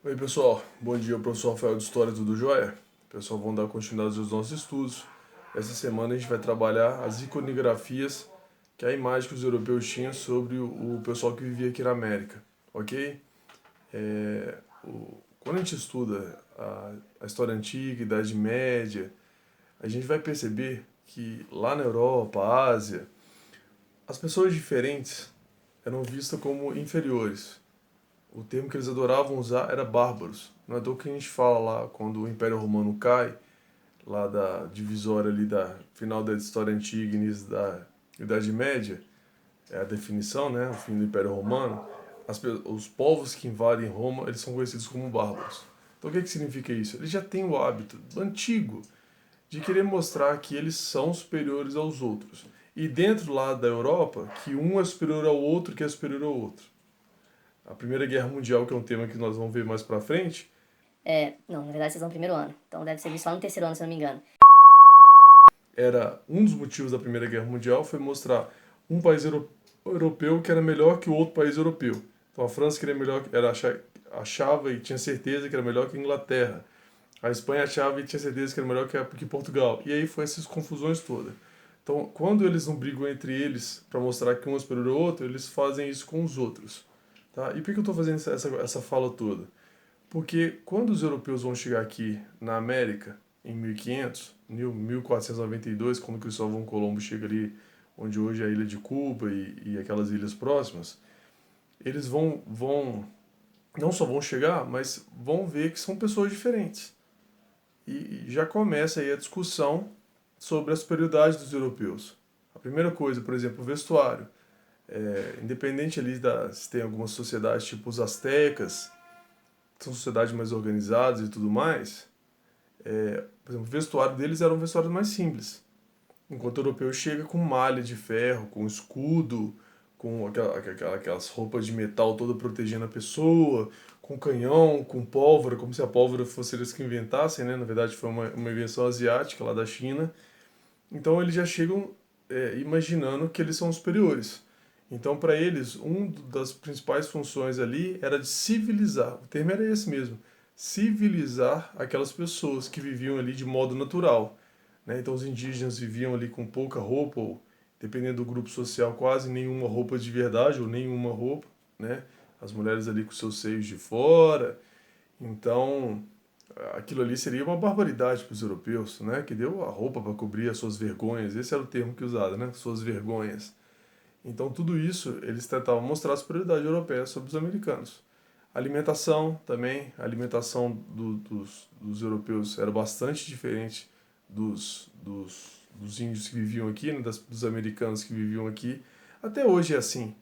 Oi pessoal, bom dia, o professor Rafael de História, tudo jóia? Pessoal, vamos dar continuidade aos nossos estudos. Essa semana a gente vai trabalhar as iconografias, que é a imagem que os europeus tinham sobre o pessoal que vivia aqui na América, ok? Quando a gente estuda a história antiga, Idade Média, a gente vai perceber que lá na Europa, Ásia, as pessoas diferentes eram vistas como inferiores. O termo que eles adoravam usar era bárbaros. Não é do que a gente fala lá quando o Império Romano cai, lá da divisória ali da final da história antiga e início da Idade Média, é a definição, né, o fim do Império Romano. Os povos que invadem Roma, eles são conhecidos como bárbaros. Então o que significa isso? Eles já têm o hábito antigo de querer mostrar que eles são superiores aos outros. E dentro lá da Europa, que um é superior ao outro, que é superior ao outro. A Primeira Guerra Mundial, que é um tema que nós vamos ver mais pra frente, Não, na verdade vocês estão no primeiro ano. Então deve ser visto lá no terceiro ano, se eu não me engano. era um dos motivos da Primeira Guerra Mundial foi mostrar um país europeu que era melhor que o outro país europeu. Então a França queria melhor, achava e tinha certeza que era melhor que a Inglaterra. A Espanha achava e tinha certeza que era melhor que Portugal. E aí foi essas confusões todas. Então, quando eles não brigam entre eles para mostrar que um é superior ao outro, eles fazem isso com os outros. Tá? E por que eu estou fazendo essa fala toda? Porque quando os europeus vão chegar aqui na América, em 1500, 1492, quando Cristóvão Colombo chega ali, onde hoje é a ilha de Cuba e aquelas ilhas próximas, eles não só vão chegar, mas vão ver que são pessoas diferentes. E já começa aí a discussão sobre a superioridade dos europeus. A primeira coisa, por exemplo, o vestuário. Independente ali se tem algumas sociedades tipo os astecas, são sociedades mais organizadas e tudo mais, por exemplo, o vestuário deles era um vestuário mais simples. Enquanto o europeu chega com malha de ferro, com escudo, com aquelas roupas de metal toda protegendo a pessoa, com canhão, com pólvora, como se a pólvora fosse eles que inventassem, né? Na verdade foi uma invenção asiática lá da China. Então eles já chegam imaginando que eles são superiores. Então, para eles, uma das principais funções ali era de civilizar. O termo era esse mesmo: civilizar aquelas pessoas que viviam ali de modo natural. Né? Então, os indígenas viviam ali com pouca roupa, ou dependendo do grupo social, quase nenhuma roupa de verdade, ou nenhuma roupa. Né? As mulheres ali com seus seios de fora. Então, aquilo ali seria uma barbaridade para os europeus, né? Que deu a roupa para cobrir as suas vergonhas. Esse era o termo que usava, né? Suas vergonhas. Então, tudo isso eles tentavam mostrar a superioridade europeia sobre os americanos. Alimentação também, a alimentação dos europeus era bastante diferente dos índios que viviam aqui, né, dos americanos que viviam aqui. Até hoje é assim,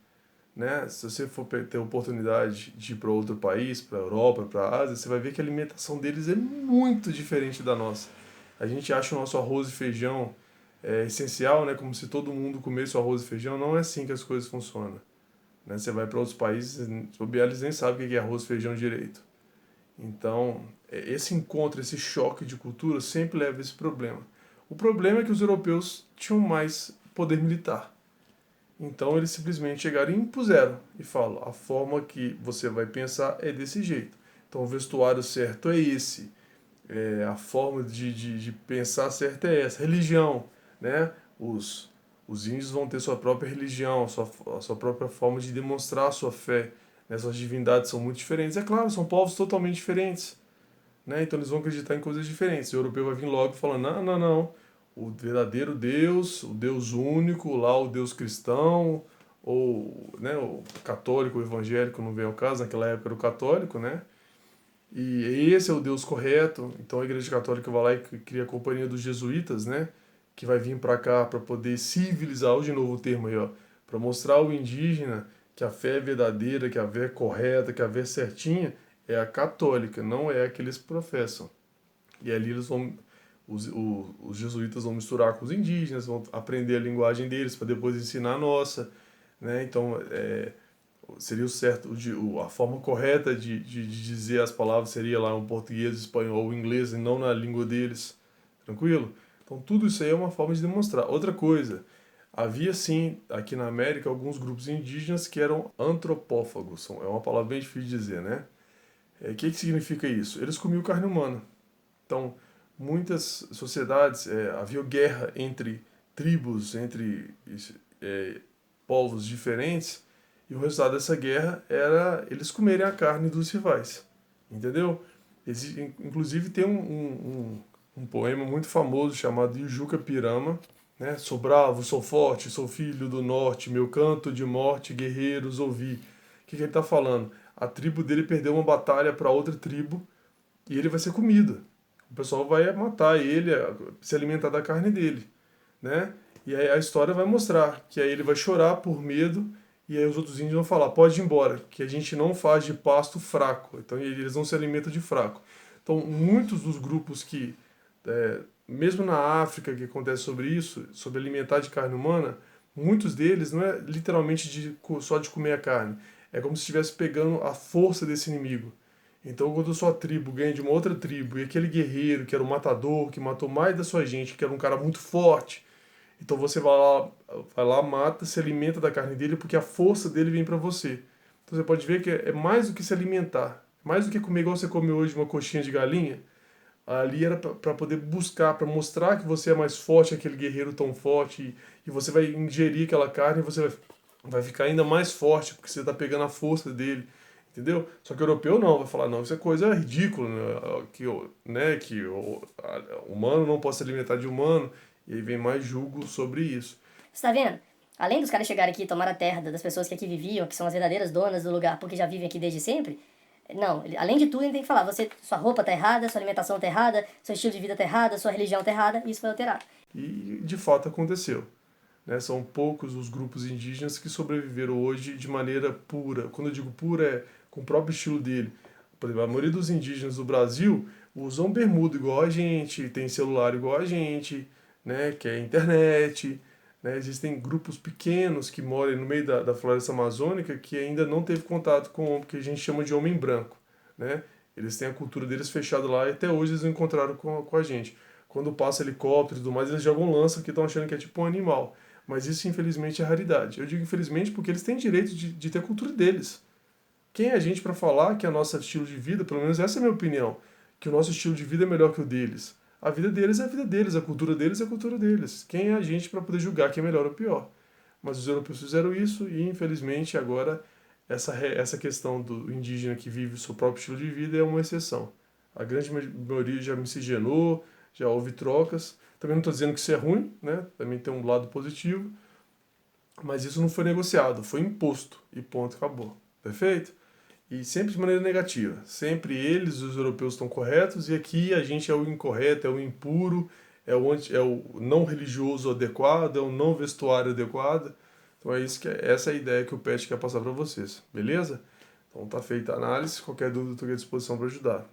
né? Se você for ter oportunidade de ir para outro país, para a Europa, para a Ásia, você vai ver que a alimentação deles é muito diferente da nossa. A gente acha o nosso arroz e feijão essencial, né? Como se todo mundo comesse o arroz e feijão. Não é assim que as coisas funcionam. Né? Você vai para outros países, eles nem sabem o que é arroz e feijão direito. Então, esse encontro, esse choque de cultura sempre leva a esse problema. O problema é que os europeus tinham mais poder militar. Então eles simplesmente chegaram e impuseram e falam: a forma que você vai pensar é desse jeito. Então o vestuário certo é esse, a forma de pensar certa é essa. Religião, né? Os índios vão ter sua própria religião, a sua própria forma de demonstrar a sua fé. Né? Suas divindades são muito diferentes. É claro, são povos totalmente diferentes. Né? Então eles vão acreditar em coisas diferentes. O europeu vai vir logo falando: não, não, não. O verdadeiro Deus, o Deus único, lá o Deus cristão, ou né, o católico, o evangélico, não vem ao caso, naquela época era o católico, né? E esse é o Deus correto. Então a Igreja Católica vai lá e cria a Companhia dos Jesuítas, né? Que vai vir para cá para poder civilizar, de novo o termo aí, ó, para mostrar ao indígena que a fé é verdadeira, que a fé é correta, que a fé é certinha, é a católica, não é a que eles professam. E ali os jesuítas vão misturar com os indígenas, vão aprender a linguagem deles para depois ensinar a nossa, né? Então, seria o certo, a forma correta de dizer as palavras seria lá um português, espanhol ou inglês e não na língua deles, tranquilo? Então tudo isso aí é uma forma de demonstrar. Outra coisa, havia sim aqui na América alguns grupos indígenas que eram antropófagos, é uma palavra bem difícil de dizer, né? O que significa isso? Eles comiam carne humana. Então, muitas sociedades, havia guerra entre tribos, entre povos diferentes, e o resultado dessa guerra era eles comerem a carne dos rivais. Entendeu? Inclusive tem um poema muito famoso chamado Iujuca Pirama, né? Sou bravo, sou forte, sou filho do norte, meu canto de morte, guerreiros ouvi. O que ele está falando? A tribo dele perdeu uma batalha para outra tribo e ele vai ser comido. O pessoal vai matar ele, se alimentar da carne dele, né? E aí a história vai mostrar que aí ele vai chorar por medo e aí os outros índios vão falar, pode ir embora, que a gente não faz de pasto fraco. Então eles não se alimentam de fraco. Então muitos dos grupos que, mesmo na África que acontece sobre isso, sobre alimentar de carne humana, muitos deles não é literalmente só de comer a carne. É como se estivesse pegando a força desse inimigo. Então, quando a sua tribo ganha de uma outra tribo, e aquele guerreiro que era o matador, que matou mais da sua gente, que era um cara muito forte, então você vai lá, mata, se alimenta da carne dele, porque a força dele vem para você. Então você pode ver que é mais do que se alimentar, mais do que comer igual você come hoje uma coxinha de galinha. Ali era para poder buscar, para mostrar que você é mais forte, aquele guerreiro tão forte, e você vai ingerir aquela carne e você vai ficar ainda mais forte, porque você está pegando a força dele. Entendeu? Só que o europeu não, vai falar, não, isso é coisa ridícula, né? Que o humano não pode se alimentar de humano, e aí vem mais julgo sobre isso. Você tá vendo? Além dos caras chegarem aqui e tomar a terra das pessoas que aqui viviam, que são as verdadeiras donas do lugar, porque já vivem aqui desde sempre, não, além de tudo, ele tem que falar, sua roupa tá errada, sua alimentação tá errada, seu estilo de vida tá errado, sua religião tá errada, e isso vai alterar. E de fato aconteceu. Né? São poucos os grupos indígenas que sobreviveram hoje de maneira pura. Quando eu digo pura, é com o próprio estilo dele. Por exemplo, a maioria dos indígenas do Brasil usam bermuda igual a gente, tem celular igual a gente, né? Que é internet. Né? Existem grupos pequenos que moram no meio da floresta amazônica que ainda não teve contato com o que a gente chama de homem branco. Né? Eles têm a cultura deles fechada lá e até hoje eles não encontraram com a gente. Quando passa helicóptero e tudo mais, eles jogam lança porque estão achando que é tipo um animal. Mas isso, infelizmente, é raridade. Eu digo infelizmente porque eles têm direito de ter a cultura deles. Quem é a gente para falar que a nosso estilo de vida, pelo menos essa é a minha opinião, que o nosso estilo de vida é melhor que o deles? A vida deles é a vida deles, a cultura deles é a cultura deles. Quem é a gente para poder julgar quem é melhor ou pior? Mas os europeus fizeram isso e, infelizmente, agora essa questão do indígena que vive o seu próprio estilo de vida é uma exceção. A grande maioria já miscigenou, já houve trocas. Também não estou dizendo que isso é ruim, né? Também tem um lado positivo. Mas isso não foi negociado, foi imposto e ponto, acabou. Perfeito? E sempre de maneira negativa. Sempre eles, os europeus, estão corretos e aqui a gente é o incorreto, é o impuro, é o não religioso adequado, é o não vestuário adequado. Então essa é a ideia que o Pet quer passar para vocês, beleza? Então tá feita a análise, qualquer dúvida eu estou à disposição para ajudar.